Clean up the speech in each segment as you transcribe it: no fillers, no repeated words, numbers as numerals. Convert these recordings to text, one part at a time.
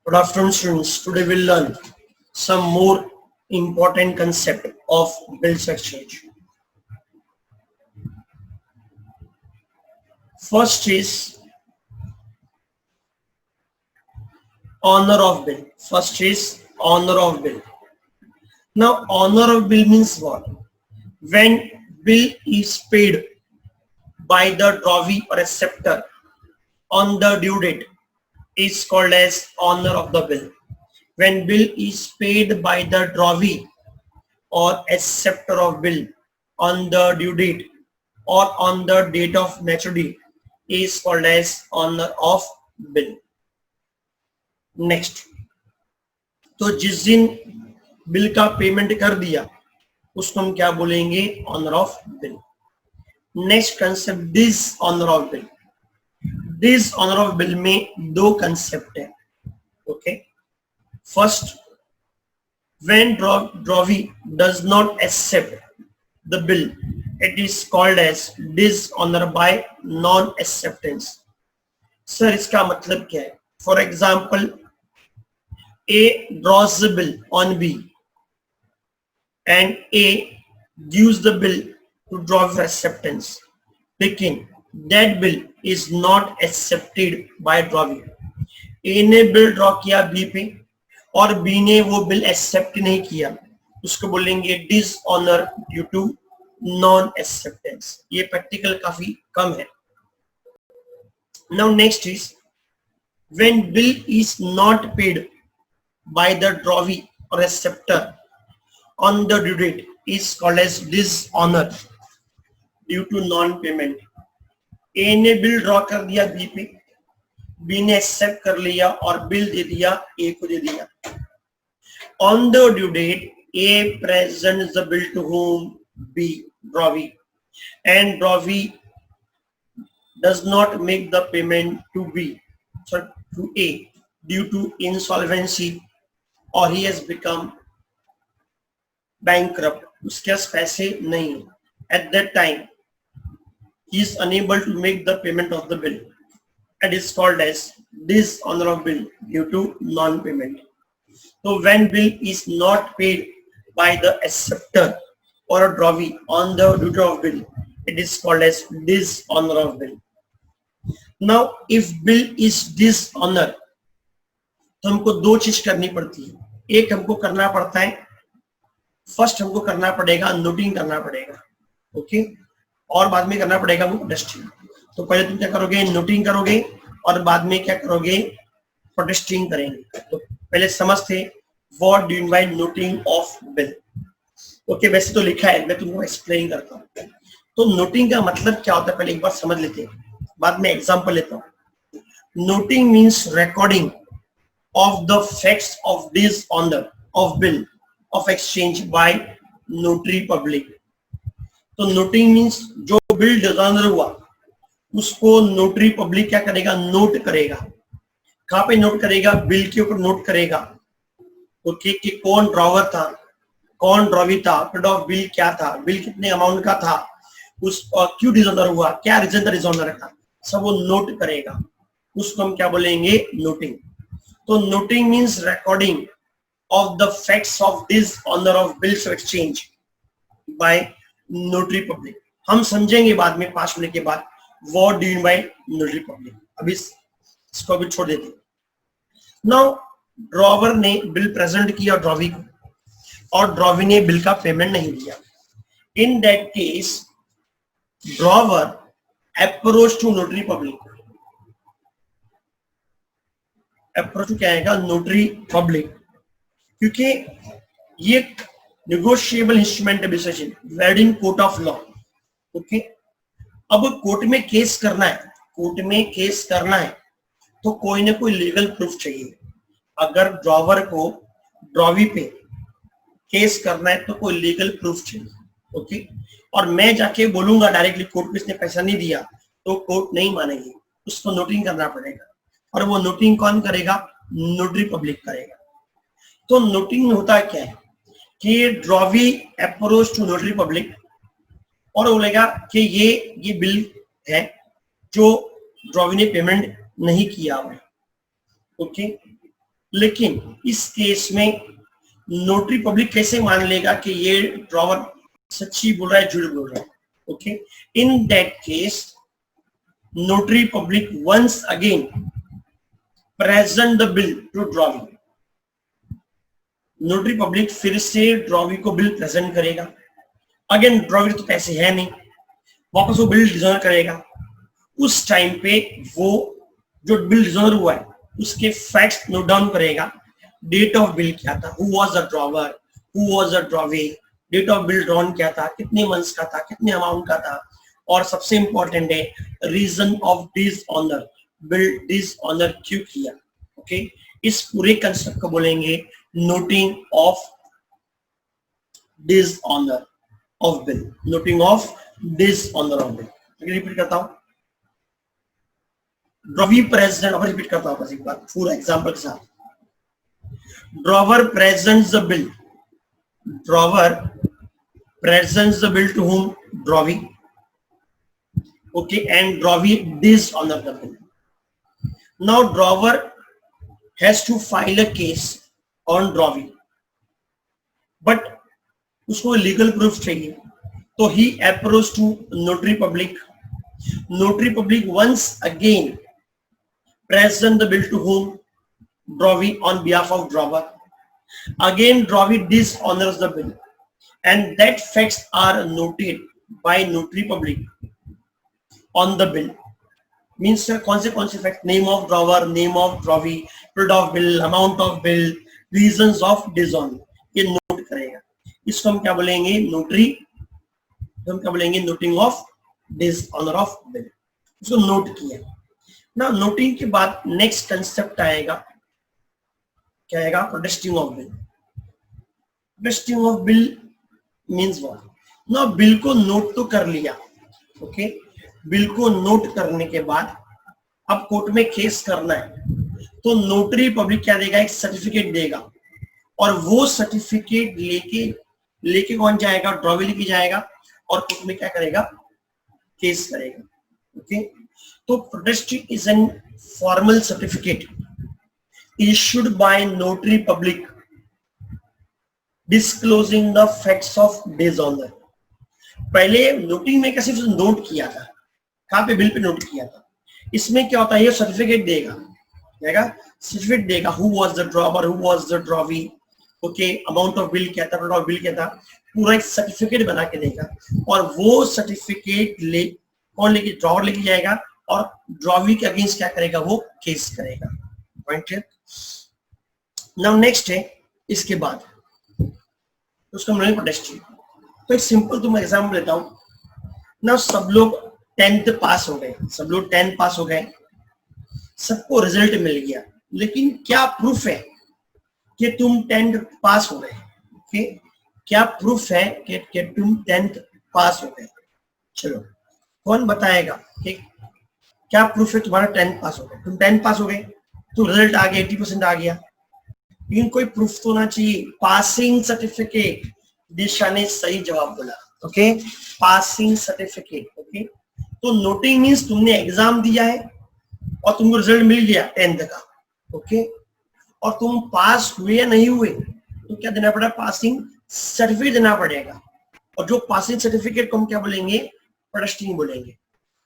Good afternoon, students. Today we'll learn some more important concept of bills exchange. First is honor of bill. First is honor of bill. Now, honor of bill means what? When bill is paid by the drawee or acceptor on the due date is called as honor of the bill. When bill is paid by the drawee or acceptor of bill on the due date or on the date of maturity is called as honor of bill. Next, तो जिस दिन bill का payment कर दिया उसको हम क्या बोलेंगे? Honour of bill. Next concept dishonour of bill. Dishonour of bill में दो कंसेप्ट है. Okay, first, when drawee does not accept the bill, it is called as dishonor by non-acceptance. Sir इसका मतलब क्या है? For example, A draws the bill on B and A gives the bill to draw for acceptance. लेकिन that bill is not accepted by drawee. A ने bill draw किया B पे और B ने वो बिल एक्सेप्ट नहीं किया, उसको बोलेंगे dishonour due to non acceptance. ये प्रैक्टिकल काफी कम है. Now next is when bill is not paid by the drawee और acceptor on the due date is called as dishonour due to non payment. A ने bill draw कर दिया B पे, B ने एक्सेप्ट कर लिया और बिल दे दिया ए को दे दिया. On the due date, A presents the bill to whom? B, drawee, and drawee does not make the payment to B, so to A, due to insolvency, or he has become bankrupt. उसके पास पैसे नहीं. At that time, he is unable to make the payment of the bill. It is called as dishonor of bill due to non-payment. So when bill is not paid by the acceptor or a drawee on the due of bill, it is called as dishonor of bill. Now, if bill is dishonor, तो हमको दो चीज करनी पड़ती है. एक हमको करना पड़ता है, फर्स्ट हमको करना पड़ेगा नोटिंग करना पड़ेगा. ओके, और बाद में करना पड़ेगा वो प्रोटेस्टिंग. तो पहले तुम क्या करोगे? नोटिंग करोगे और बाद में क्या करोगे? प्रोटेस्टिंग करेंगे. तो पहले समझते what do you mean bye noting of bill. Okay, वैसे तो लिखा है, मैं तुमको एक्सप्लेन करता हूँ. तो नोटिंग का मतलब क्या होता है पहले एक बार समझ लेते हैं, बाद में एग्जांपल लेता हूँ. Noting means recording of the facts of dishonour of bill of exchange by notary public. तो नोटिंग मींस जो बिल डिसऑनर हुआ उसको नोटरी पब्लिक क्या करेगा? नोट करेगा. कहाँ पे नोट करेगा? बिल के ऊपर नोट करेगा. ओके, कि कौन ड्रॉवर था, कौन ड्रॉवी था, पेड ऑफ बिल क्या था, बिल कितने अमाउंट का था, उस क्यों डिसऑनर हुआ, क्या रीजन था डिसऑनर का, सब वो नोट करेगा. उसको हम क्या बोलेंगे? नोटिंग. तो noting means recording of the facts of dishonour of bills of exchange by notary public. हम समझेंगे बाद में 5 मिनट के बाद what do you mean by notary public. अभी इसको भी छोड़ देते. नाउ, ड्रॉवर ने बिल प्रेजेंट किया ड्रॉवी को और ड्रॉवी ने बिल का पेमेंट नहीं दिया. In that case drawer approach to notary public. Approach क्या आएगा? नोटरी पब्लिक, क्योंकि ये नेगोशिएबल इंस्ट्रूमेंट है valid in court of law. Okay, अब कोर्ट में केस करना है, कोर्ट में केस करना है तो कोई ना कोई लीगल प्रूफ चाहिए. अगर ड्रॉवर को ड्रॉवी पे केस करना है तो कोई लीगल प्रूफ चाहिए. ओके, और मैं जाके बोलूंगा डायरेक्टली कोर्ट में इसने पैसा नहीं दिया तो कोर्ट नहीं मानेगी, उसको नोटिंग करना पड़ेगा. और वो नोटिंग कौन करेगा? नोटरी पब्लिक करेगा. तो नोटिंग होता क्या है कि drawee approach to notary public और बोलेगा कि ये बिल है जो ड्रॉवी ने पेमेंट नहीं किया हुआ. ओके, लेकिन इस केस में नोटरी पब्लिक कैसे मान लेगा कि ये ड्रॉवर सच्ची बोल रहा है झूठ बोल रहा है? Okay, in that case notary public once again present the bill to drawee. Notary public फिर से ड्रॉवी को बिल प्रेजेंट करेगा. अगेन ड्रॉवी तो पैसे है नहीं, वापस वो बिल डिजोनर करेगा. उस टाइम पे वो जो बिल डिजोनर हुआ है उसके फैक्ट्स नोट डाउन करेगा. डेट ऑफ बिल क्या था, who was the drawer, who was the drawee, date of bill drawn क्या था, कितने मंथ्स का था, कितने अमाउंट का था, और सबसे इंपॉर्टेंट है reason of dishonour, bill dishonour क्यों किया. ओके, इस पूरे कंसेप्ट को बोलेंगे noting of dishonour of bill. Noting of dishonour of bill. Repeat करता हूं, ड्रॉवी प्रेजेंट, अब रिपीट करता हूं बस एक बार पूरा एग्जांपल के साथ. Drawer presents the bill, drawer presents the bill to whom, drawee. Okay, and drawee dishonor the bill. Now drawer has to file a case on drawee, but उसको legal proof चाहिए, तो he approached to notary public. Notary public once again present the bill to whom, drawee, on behalf of drawer. Again drawee dishonors the bill, and that facts are noted by notary public on the bill. Means कौन से fact, name of drawer, name of drawee, period of bill, amount of bill, reasons of dishonour, ये note करेगा. इसको हम क्या बोलेंगे, notary. हम क्या बोलेंगे, noting of dishonour of bill. इसको नोट किया ना. नोटिंग के बाद नेक्स्ट कंसेप्ट आएगा, क्या आएगा, protesting of bill. Protesting of bill means what. ना बिल को नोट तो कर लिया. ओके, बिल को नोट करने के बाद अब कोर्ट में केस करना है, तो नोटरी पब्लिक क्या देगा, एक सर्टिफिकेट देगा, और वो सर्टिफिकेट लेके कौन जाएगा, ड्रॉवी लेके जाएगा, और कोर्ट में क्या करेगा, केस करेगा. ओके, तो protesting is an formal certificate issued by notary public disclosing the facts of dishonour. पहले नोटिंग में सिर्फ नोट किया था, कहां पे, बिल पे नोट किया था. इसमें क्या होता है, ये सर्टिफिकेट देगा, सर्टिफिकेट देगा, who was the drawer, who was the drawee. Okay, amount of bill क्या था, पीरियड ऑफ बिल क्या था, पूरा एक सर्टिफिकेट बना के देगा, और वो सर्टिफिकेट कौन लेके, ड्रॉवर लेके जाएगा, और ड्रॉवी के अगेंस्ट क्या करेगा, वो केस करेगा. पॉइंट है. नाउ नेक्स्ट है, इसके बाद उसको हम प्रोटेस्टिंग. तो एक सिंपल तुम एग्जाम्पल लेता हूं ना. सब लोग 10th पास हो गए, सब लोग 10th पास हो गए, सबको रिजल्ट मिल गया, लेकिन क्या प्रूफ है कि तुम 10th पास हो गए. ओके, क्या प्रूफ है कि तुम 10th पास हो गए. चलो, कौन बताएगा कि क्या प्रूफ है तुम्हारा 10th पास हो गए. तुम 10th पास हो गए, तो रिजल्ट आ गया, 80% आ गया, लेकिन कोई प्रूफ तो होना चाहिए. पासिंग सर्टिफिकेट, दिशा ने सही जवाब बोला. Okay, passing certificate. ओके, तो नोटिंग मींस तुमने एग्जाम दिया है और तुमको रिजल्ट मिल गया 10th का. ओके, और तुम पास हुए या नहीं हुए, तो क्या देना पड़ेगा, पासिंग सर्टिफिकेट देना पड़ेगा. और जो पासिंग सर्टिफिकेट को हम क्या बोलेंगे, प्रोटेस्टिंग बोलेंगे.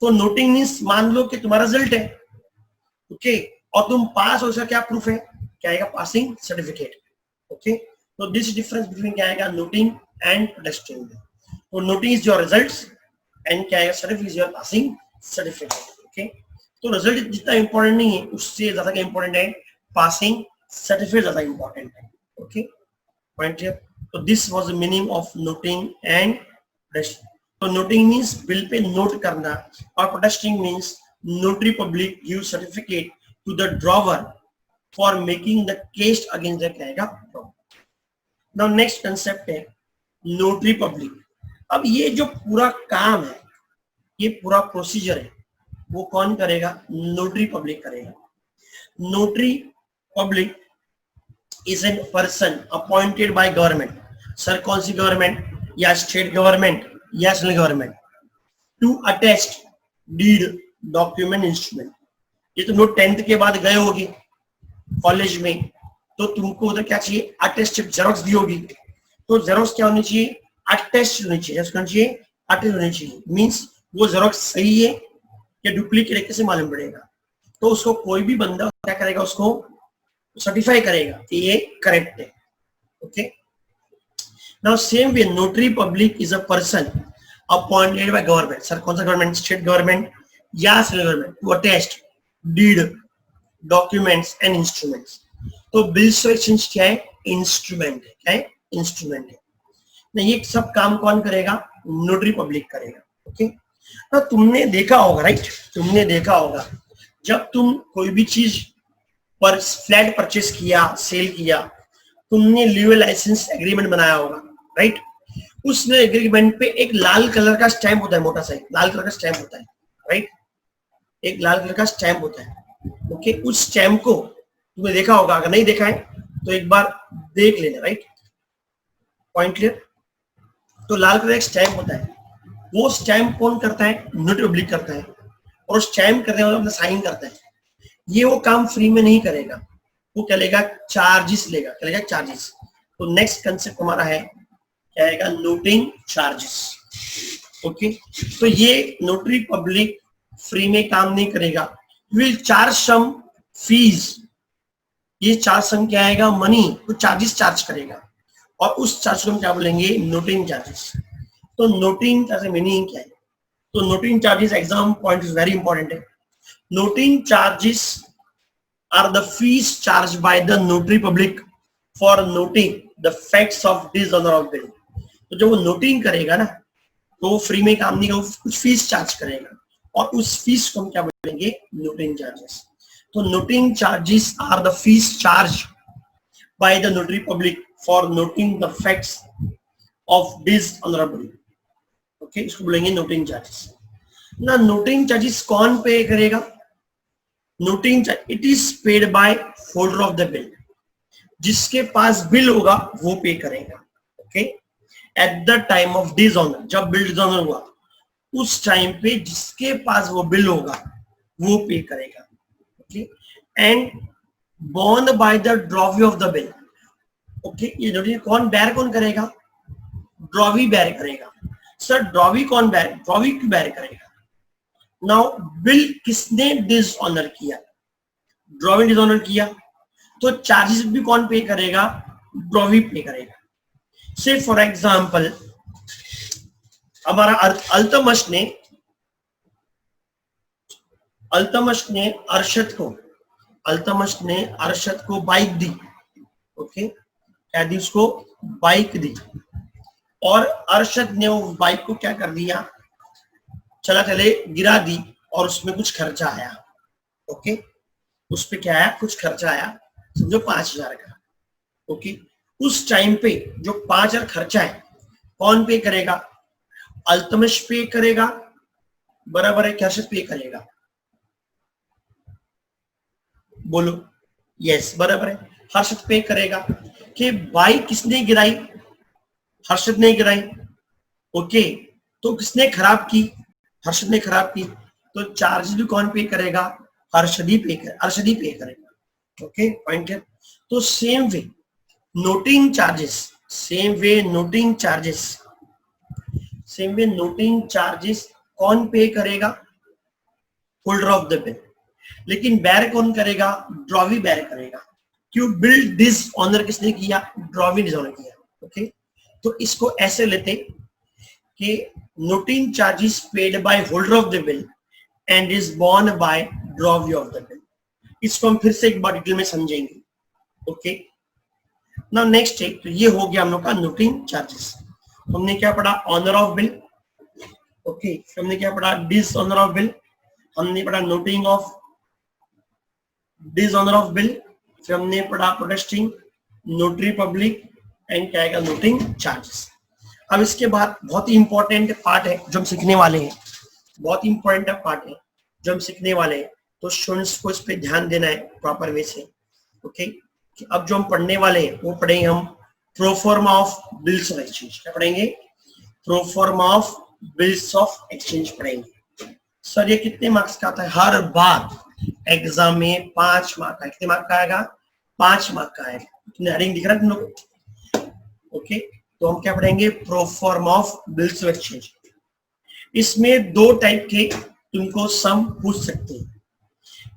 तो नोटिंग मींस मान लो कि तुम्हारा रिजल्ट है, ओके, और तुम पास हो, इसका क्या प्रूफ है, क्या आएगा, पासिंग सर्टिफिकेट. ओके, तो दिस डिफरेंस बिटवीन क्या आएगा, नोटिंग एंड प्रोटेस्टिंग. तो noting is your results and क्या आएगा, certificate is your passing certificate. Okay, तो रिजल्ट जितना इंपॉर्टेंट नहीं है, उससे ज्यादा क्या इंपॉर्टेंट है, पासिंग सर्टिफिकेट ज्यादा इंपॉर्टेंट है. Okay, point here. तो this was the meaning of noting and protesting. तो नोटिंग मींस बिल पे नोट करना, और protesting means notary public give certificate to the drawer for making the case against the क्या आएगा. Now next concept है notary public. अब ये जो पूरा काम है, ये पूरा प्रोसीजर है, वो कौन करेगा, नोटरी पब्लिक करेगा. Notary public is an person appointed by government. Sir कौन सी गवर्नमेंट, या स्टेट गवर्नमेंट या central government, to attest deed document instrument. ये तुम लोग 10th के बाद गए होगे कॉलेज में, तो तुमको उधर क्या चाहिए, अटेस्टेड जेरोक्स दी होगी, तो जेरोक्स क्या होनी चाहिए, अटेस्टेड होनी चाहिए, होनी चाहिए अटेस्टेड होनी चाहिए, मींस वो जेरोक्स सही है या डुप्लीकेट है कैसे मालूम पड़ेगा, तो उसको कोई भी बंदा क्या करेगा, उसको सर्टिफाई करेगा कि ये करेक्ट है। Okay, now same way notary public is a person appointed by government, sir कौन सा गवर्नमेंट, स्टेट गवर्नमेंट या central government, to attest deed documents and instruments. तो बिल्स ऑफ एक्सचेंज क्या है, इंस्ट्रूमेंट है, क्या है, इंस्ट्रूमेंट है। नहीं, ये सब काम कौन करेगा, नोटरी पब्लिक करेगा। ओके, तो तुमने देखा होगा, राइट, तुमने देखा होगा जब तुम कोई भी चीज पर फ्लैट परचेस किया, सेल किया, तुमने लीगल लाइसेंस एग्रीमेंट बनाया होगा, राइट, उसमें एग्रीमेंट पे एक लाल कलर का स्टैंप होता है, मोटा सा लाल कलर का स्टैंप होता है, राइट, एक लाल कलर का स्टैंप होता है। ओके, उस स्टैंप को तुमने देखा होगा, अगर नहीं देखा है तो एक बार देख लेना, राइट, पॉइंट क्लियर। तो लाल कलर का स्टैंप होता है, वो स्टैंप कौन करता है, नोटरी पब्लिक करता है, और स्टैंप करने वाला अपना साइन करता है। ये वो काम फ्री में नहीं करेगा, वो क्या लेगा, चार्जेस लेगा, क्या लेगा, चार्जेस। तो नेक्स्ट कंसेप्ट हमारा है क्या आएगा, नोटिंग चार्जेस। ओके, तो ये नोटरी पब्लिक फ्री में काम नहीं करेगा, विल चार्ज सम फीस, ये चार्ज सम क्या आएगा, मनी, तो चार्जेस चार्ज करेगा, और उस चार्ज को हम क्या बोलेंगे, नोटिंग चार्जेस। तो नोटिंग चार्जेस मीनिंग क्या है, तो noting charges exam point is very important है। Noting charges are the fees charge by the notary public for noting the facts of dishonour of bill. तो जब वो नोटिंग करेगा ना, तो वो फ्री में काम नहीं करेगा, कुछ फीस चार्ज करेगा, और उस फीस को हम क्या बोलेंगे, नोटिंग चार्जेस। तो noting charges are the fees charge by the notary public for noting the facts of dishonour bill. Okay, इसको बोलेंगे नोटिंग चार्जेस। ना नोटिंग चार्जेस कौन पे करेगा, noting charge it is paid by holder of the bill, जिसके पास bill होगा वो pay करेगा। Okay, at the time of dishonour, जब बिल डिसऑनर हुआ उस टाइम पे जिसके पास वो बिल होगा वो पे करेगा। Okay, and born bye the drawee of the bill. Okay, ये नोटिस कौन बेयर कौन करेगा, ड्रॉवी बेयर करेगा। सर ड्रॉवी कौन बेयर, ड्रॉवी क्यों बेयर करेगा, नाउ बिल किसने डिसऑनर किया, ड्रॉवी डिसऑनर किया, तो चार्जेस भी कौन पे करेगा, ड्रॉवी पे करेगा। से फॉर एग्जांपल हमारा अल्तमश ने अरशद को बाइक दी। ओके, क्या दी, उसको बाइक दी, और अरशद ने वो बाइक को क्या कर दिया, चले गिरा दी, और उसमें कुछ खर्चा आया। ओके, उस पे क्या आया, कुछ खर्चा आया, समझो 5,000 का। ओके, उस टाइम पे जो 5,000 खर्चा है कौन पे करेगा, अल्तमश पे करेगा, बराबर है, क्या से पे करेगा, बोलो, यस बराबर है, हर्षद पे करेगा। कि बाइक किसने गिराई, हर्षद ने गिराई। ओके, तो किसने खराब की, हर्षद ने खराब की, तो चार्जेस भी कौन पे करेगा, हर्षद ही पे करेगा। ओके, पॉइंट है। तो सेम वे नोटिंग चार्जेस कौन पे करेगा, होल्डर ऑफ द बिल, लेकिन बेयर कौन करेगा, ड्रॉवी बेयर करेगा। क्यों, बिल डिसऑनर किसने किया, ड्रॉवी डिसऑनर किया। ओके, तो इसको ऐसे लेते कि noting charges paid by holder of the bill and is borne by drawee of the bill. इसको हम फिर से एक बार डिटेल में समझेंगे। ओके, नाउ नेक्स्ट है, तो ये हो गया हम लोग का नोटिंग चार्जेस। हमने क्या पढ़ा, ऑनर ऑफ बिल। ओके, हमने क्या पढ़ा, डिसऑनर ऑफ बिल, हमने पढ़ा noting of dishonour of bill, फिर हमने पढ़ा प्रोटेस्टिंग, नोटरी पब्लिक, एंड क्या आएगा, नोटिंग चार्जेस। अब इसके बाद बहुत ही इंपॉर्टेंट पार्ट है जो हम सीखने वाले हैं, तो स्टूडेंट्स को इस पे ध्यान देना है प्रॉपर वे से। ओके, अब जो हम पढ़ने वाले हैं वो पढ़ेंगे हम proforma of bills of exchange. क्या पढ़ेंगे, proforma of bills of exchange पढ़ेंगे। सर ये कितने मार्क्स का आता है, हर बार एग्जाम में 5 मार्क का, कितने मार्क का आएगा, 5 मार्क का आएगा। तुमने हेडिंग दिख रहा है तुम लोग को? ओके, तो हम क्या पढ़ेंगे? Proforma of bills of exchange. इसमें 2 टाइप के तुमको सम पूछ सकते हैं।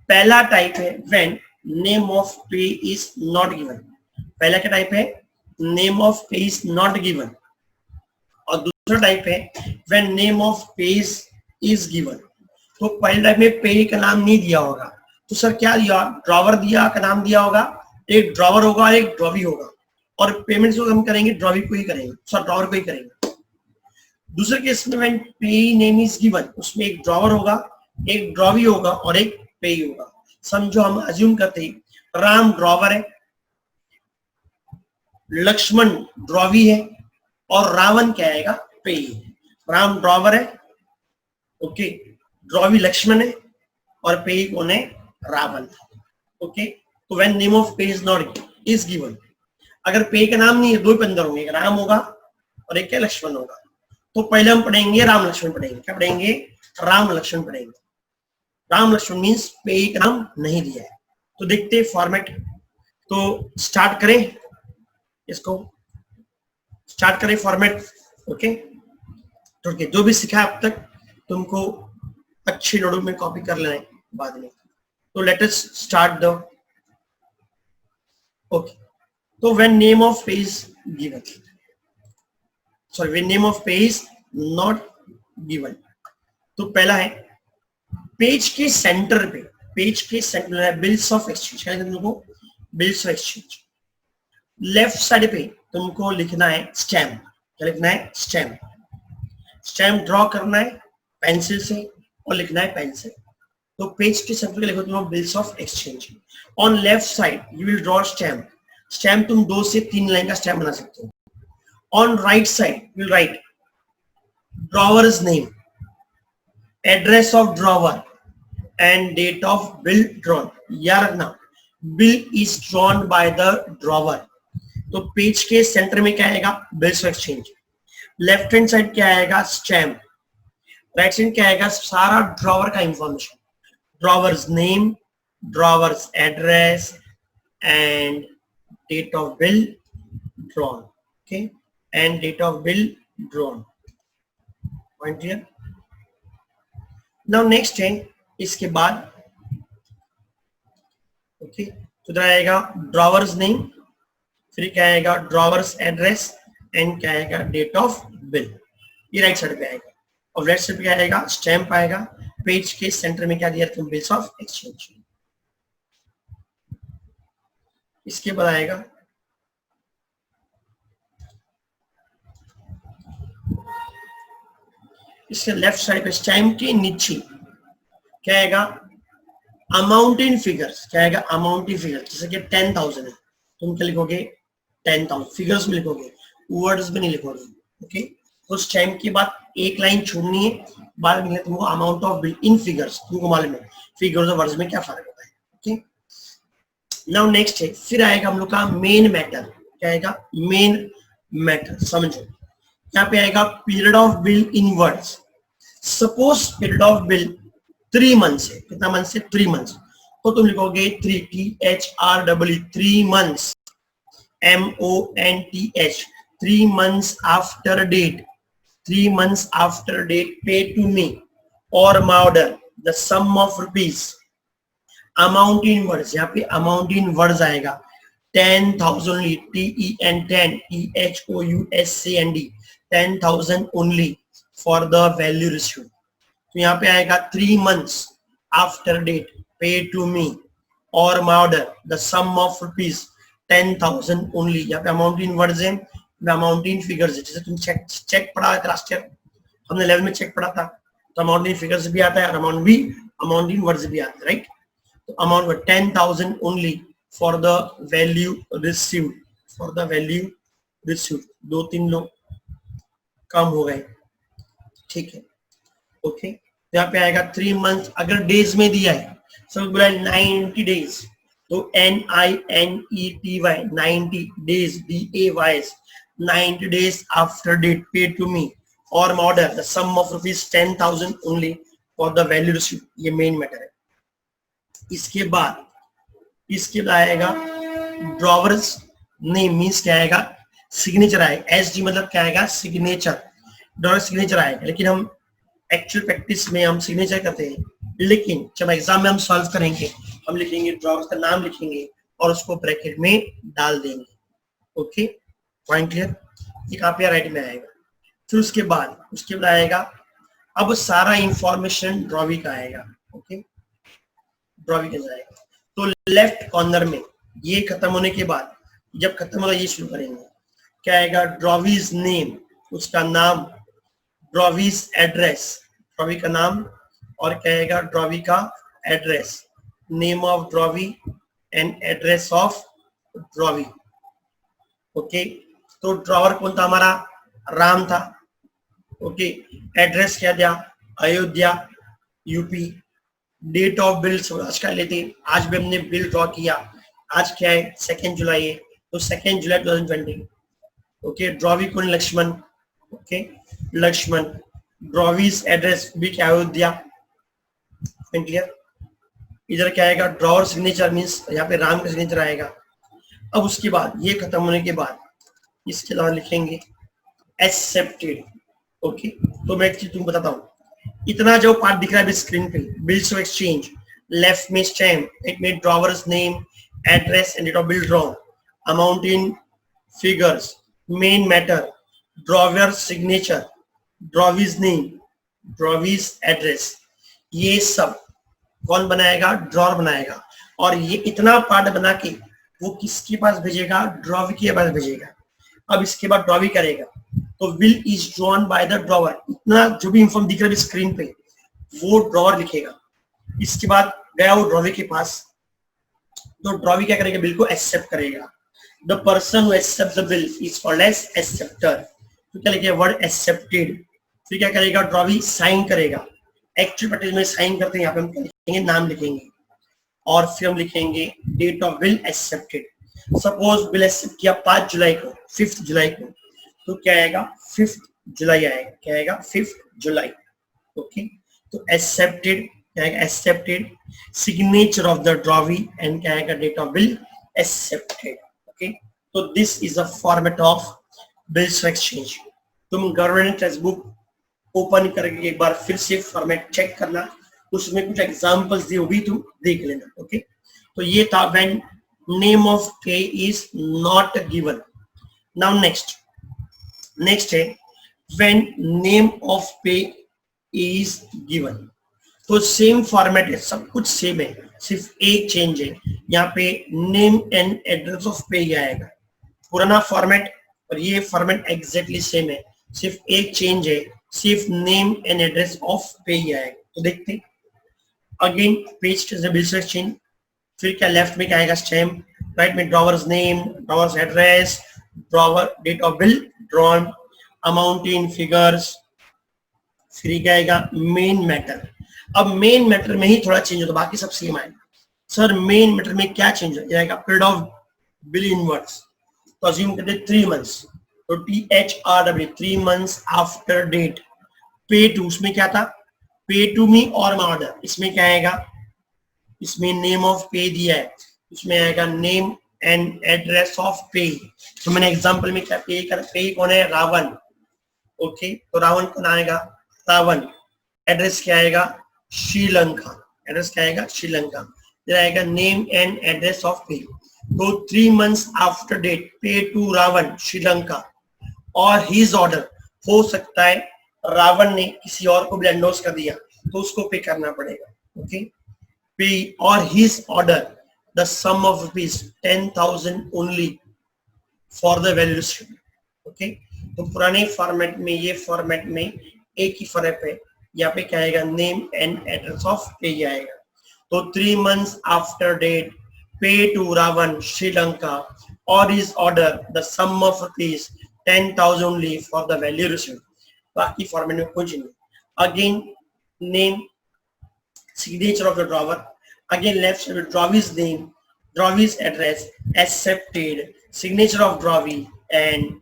पहला टाइप है व्हेन नेम ऑफ पे इज नॉट गिवन। पहला क्या टाइप है? नेम ऑफ पे इज नॉट गिवन। और दूसरा टाइप है व्हेन नेम ऑफ पे इज गिवन। तो पहले टाइप में पे का नाम नहीं दिया होगा, तो सर क्या दिया? ड्रॉवर दिया का नाम दिया होगा। एक ड्रॉवर होगा और एक ड्रॉवी होगा, और पेमेंट्स जो हम करेंगे ड्रॉवी को ही करेंगे, सर ड्रॉवर को ही करेंगे। दूसरे केस में व्हेन पे नेम इज गिवन, उसमें एक ड्रॉवर होगा, एक ड्रॉवी होगा और एक पे होगा। समझो हम अज्यूम करते हैं राम ड्रॉवर है, लक्ष्मण ड्रॉवी है और रावण क्या आएगा? पे। राम ड्रॉवर है, ओके, ड्रॉवी लक्ष्मण है और पे कौन है? रावण। ओके, तो व्हेन नेम ऑफ पे इज नॉट इज गिवन, अगर पे का नाम नहीं है, 2 बंदर होंगे, एक राम होगा और एक क्या? लक्ष्मण होगा। तो पहले हम पढ़ेंगे राम लक्ष्मण पढ़ेंगे। क्या पढ़ेंगे? राम लक्ष्मण पढ़ेंगे। राम लक्ष्मण मीन्स पे का नाम नहीं दिया है। तो देखते फॉर्मेट, तो स्टार्ट करें इसको, स्टार्ट करें फॉर्मेट। ओके, तो जो भी सीखा अब तक तुमको अच्छी नोटबुक में कॉपी कर लेना है बाद में। तो let us start the, okay, तो व्हेन नेम ऑफ पे is given, sorry when name of पे इज नॉट गिवन, तो पहला है पेज के सेंटर पे, पेज के सेंटर है बिल्स ऑफ एक्सचेंज। क्या लिखना तुमको? Bills of exchange. Left side पे तुमको लिखना है स्टैम्प। क्या लिखना है? स्टैम्प। स्टैम्प ड्रॉ करना है पेंसिल से और लिखना है पेन से। तो पेज के सेंटर पे लिखो तुम bills of exchange. On left side you will draw stamp. Stamp तुम 2 से 3 लाइन का स्टैम्प बना सकते हो। On right side you will write drawer's name, address of drawer and date of bill drawn. याद रखना, bill is drawn by the drawer. तो page के सेंटर में क्या आएगा? Bills of exchange. Left hand side क्या आएगा? स्टैम्प। राइट साइड क्या आएगा? सारा ड्रॉवर का information, drawer's name, drawer's address and date of bill drawn. Okay, and date of bill drawn. Point clear? Now next है इसके बाद, ओके, तो इधर आएगा ड्रॉवर्स नेम, फिर क्या आएगा? ड्रॉवर्स एड्रेस एंड क्या आएगा? Date of bill. ये राइट साइड पे आएगा। और लेफ्ट साइड पे क्या आएगा? स्टैम्प आएगा। पेज के सेंटर में क्या दिया? तुम बिल्स ऑफ एक्सचेंज। इसके बाद आएगा इसके लेफ्ट साइड पे स्टैम्प के नीचे क्या आएगा? Amount in figures. क्या आएगा? Amount in figures. जैसे कि 10,000 है, तुम क्या लिखोगे? 10,000। फिगर्स में लिखोगे, वर्ड्स में नहीं लिखोगे। ओके, तो स्टैम्प के बाद एक लाइन छोड़नी है, बाद में तुमको amount of bill in figures. तुमको मालूम है फिगर्स और वर्ड्स में क्या फर्क होता है। ओके, नाउ नेक्स्ट है, फिर आएगा हम लोग का मेन मैटर। क्या आएगा? Main matter. समझो, यहाँ पे आएगा period of bill in words. Suppose period of bill 3 months है। कितना मंथ से? 3 मंथ्स। तो तुम लिखोगे 3 THREE 3 months, MONTH 3 months after date, 3 months after date pay to me or my order the sum of rupees। Amount in words, यहाँ पे amount in words आएगा 10,000 only, TEN 10 EHOUSCND 10,000 only for the value received। तो यहाँ पे आएगा 3 months after date pay to me or my order the sum of rupees 10,000 only। यहाँ पे amount in words है, अमाउंट इन फिगर्स है। जैसे तुम चेक पढ़ा है लास्ट ईयर, हमने 11 में चेक पढ़ा था, तो अमाउंट इन फिगर्स भी आता है और अमाउंट इन वर्ड्स भी आता है, राइट। तो amount 10,000 only for the value received, for the value received. 2-3 लोग कम हो गए, ठीक है, ओके। यहाँ पे आएगा 3 मंथ। अगर डेज में दिया है, सब बोला 90 डेज, तो NINETY 90 days, DAYS 90 days after date paid to me or order the sum of rupees 10,000 only for the value received। ये मेन मैटर है। इसके बाद आएगा ड्रॉवर्स नेम मीन्स क्या आएगा, सिग्नेचर आएगा। एस मतलब क्या आएगा, सिग्नेचर, ड्रॉवर सिग्नेचर आएगा। लेकिन हम एक्चुअल प्रैक्टिस में हम सिग्नेचर करते हैं, लेकिन जब एग्जाम में हम सॉल्व करेंगे हम लिखेंगे ड्रॉवर का नाम लिखेंगे और उसको ब्रैकेट में डाल देंगे। Okay, point clear? ये आप या राइट में आएगा। फिर उसके बाद आएगा, अब सारा इंफॉर्मेशन ड्रॉवी का आएगा। ओके, ड्रॉवी का जाएगा। तो लेफ्ट कॉर्नर में ये खत्म होने के बाद, जब खत्म होगा ये शुरू करेंगे, क्या आएगा, ड्रॉवीज नेम, उसका नाम, ड्रॉवीज एड्रेस, ड्रॉवी का नाम, और क्या आएगा, ड्रॉवी का address, name of drawee and address of drawee. Okay, तो ड्रॉवर कौन था हमारा, राम था। ओके, एड्रेस क्या दिया, Ayodhya UP. Date of bill आज का लेते, आज भी हमने बिल ड्रॉ किया, आज क्या है, 2 जुलाई है, तो 2 जुलाई 2020। ओके, ड्रॉवी कौन, Lakshman. Okay, Lakshman. Drawee's address भी क्या, अयोध्या। क्लियर? इधर क्या आएगा, ड्रॉवर सिग्नेचर मीन्स यहाँ पे राम का सिग्नेचर आएगा। अब उसके बाद ये खत्म होने के बाद इसके अलावा लिखेंगे एक्सेप्टेड। ओके, तो मैं एक चीज तुम बताता हूँ, इतना जो पार्ट दिख रहा है स्क्रीन पे, बिल्स ऑफ एक्सचेंज, लेफ्ट में स्टैम्प, राइट में drawer's name, address and date of bill drawn, amount in figures, main matter, drawer signature, drawee's name, drawee's address, ये सब कौन बनाएगा, ड्रॉवर बनाएगा। और ये इतना पार्ट बना के वो किसके पास भेजेगा, ड्रॉवी के पास भेजेगा। अब इसके बाद ड्रॉवी करेगा, तो will is drawn by the drawer, इतना जो भी इंफॉर्म दिख रहा है स्क्रीन पे वो ड्रॉवर लिखेगा। इसके बाद गया वो ड्रॉवी के पास, तो ड्रॉवी क्या करेगा, बिल को एक्सेप्ट करेगा। The person who accept the bill is called as acceptor. तो क्या लिखेगा, वर्ड एक्सेप्टेड। फिर क्या करेगा, ड्रॉवी साइन करेगा। एक्चुअल प्रैक्टिस में साइन करते हैं, यहाँ पे हम क्या लिखेंगे, नाम लिखेंगे, और फिर हम लिखेंगे date of bill accepted. Suppose bill accept किया 5 जुलाई को, 5 जुलाई को, तो क्या आएगा, 5 जुलाई आएगा। क्या आएगा, 5 जुलाई। ओके, तो एक्सेप्टेड क्या आएगा, accepted, signature of the drawee and क्या आएगा, date of bill accepted. Okay, तो this is a format of bills of exchange. तुम गवर्नमेंट टेक्स्ट बुक ओपन करके एक बार फिर से फॉर्मेट चेक करना, उसमें कुछ एग्जांपल्स दी होगी, तुम देख लेना। ओके, तो ये था व्हेन नेम ऑफ पे is not given. Now next है व्हेन नेम ऑफ पे इज गिवन। तो सेम फॉर्मेट है, सब कुछ सेम है, सिर्फ एक चेंज है, यहाँ पे नेम एंड एड्रेस ऑफ पे ही आएगा। पुराना फॉर्मेट और ये फॉर्मेट एग्जैक्टली सेम है, सिर्फ एक चेंज है, सिर्फ नेम एंड एड्रेस ऑफ पे ही आएगा। तो देखते अगेन पेज बिल्स एक्सचेंज। फिर क्या, लेफ्ट में क्या आएगा, स्टैम्प, राइट में drawer's name, drawer's address, drawer date of bill drawn, amount in figures, फिर क्या आएगा, मेन मैटर। अब मेन मैटर में ही थोड़ा चेंज होता, बाकी सब सेम आएगा। सर मेन मैटर में क्या चेंज आएगा, पीरियड ऑफ बिल इनवर्स, तो अज्यूम करते 3 मंथ्स, तो THRW 3 months after date. Pay to, उसमें क्या था, पे टू मी और माई ऑर्डर, इसमें क्या आएगा, इसमें नेम ऑफ पे दिया है, इसमें आएगा नेम एंड एड्रेस ऑफ पे। तो मैंने एग्जांपल में क्या पे कौन है, रावण। ओके, तो रावण कौन आएगा, रावण। एड्रेस क्या आएगा, श्रीलंका, एड्रेस क्या आएगा, श्रीलंका। फिर आएगा नेम एंड एड्रेस ऑफ पे। तो 3 months after date, pay to Ravan Sri Lanka, or his order, हो सकता है रावण ने किसी और को भी एंडोर्स कर दिया तो उसको पे करना पड़ेगा। Okay, pay or his order the sum of rupees 10,000 only for the value received. Okay, तो पुराने फॉर्मेट में ये फॉर्मेट में एक ही फर्क है, यहाँ पे क्या आएगा, नेम एंड एड्रेस ऑफ पे आएगा। तो 3 months after date, pay to Ravan Sri Lanka or his order the sum of rupees 10,000 only for the value received. बाकी फॉर्मेट में कुछ नहीं। Again name, signature of the drawer, again left side with drawie's name, drawie's address, accepted, signature of drawee and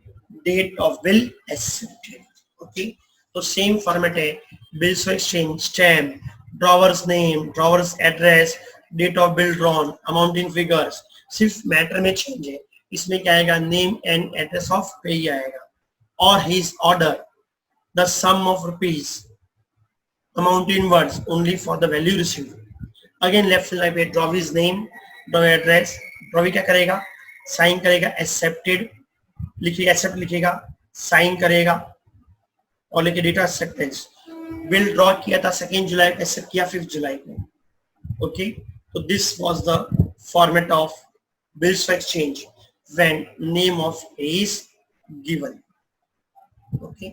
date of bill accepted. Okay, so same format है, bills of exchange, stamp, drawer's name, drawer's address, date of bill drawn, amount in figures, सिर्फ matter में change है, इसमें क्या आएगा, name and address of payee आएगा, और his order the sum of rupees amount in words only for the value received. Again left line पे draw his name, draw address, draw क्या करेगा, साइन करेगा, एक्सेप्टेड लिखिएगा, एक्सेप्ट लिखिएगा, sign करेगा और लिखिए डेटा एक्सेप्टेंस। बिल ड्रॉ किया था 2 जुलाई को, एक्सेप्ट किया 5 जुलाई को। ओके, तो this was the format of bills for exchange when name of A is given. Okay.